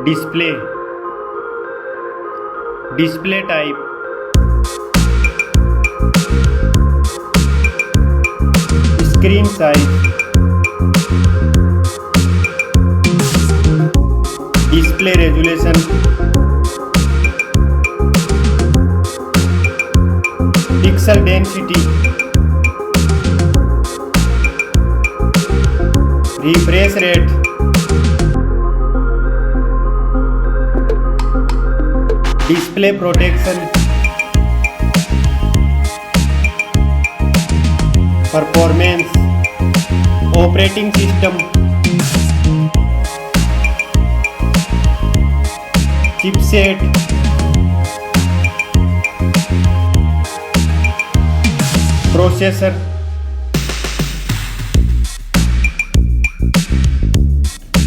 display, display type, screen size, display resolution, pixel density, refresh rate, display protection, performance, operating system, chipset, processor,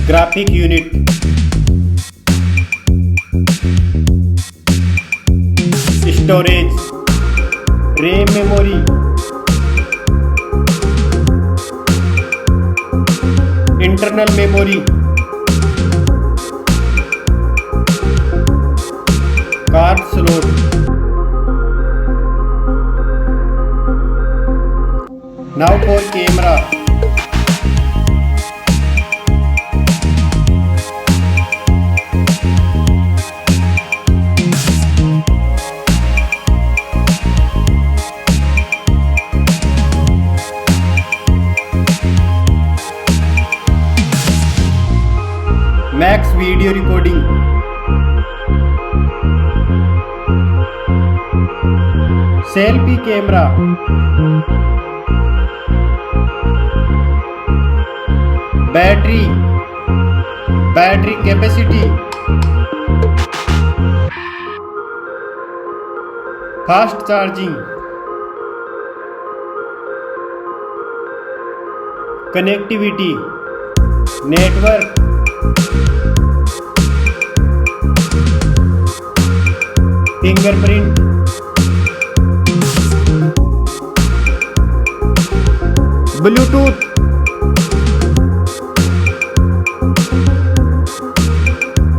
graphic unit, storage, RAM memory, internal memory, card slot, now for camera. Max video recording, selfie camera, battery capacity, fast charging, connectivity, network, fingerprint, Bluetooth,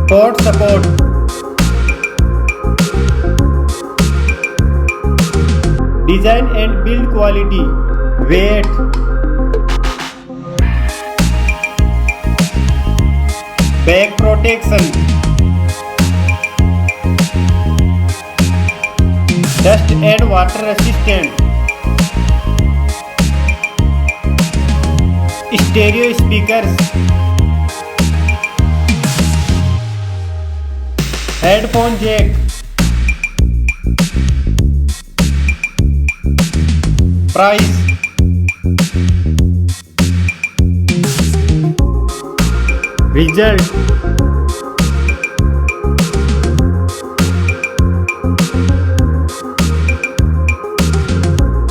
port support, design and build quality, weight, back protection, dust and water resistant, stereo speakers, headphone jack, price, result,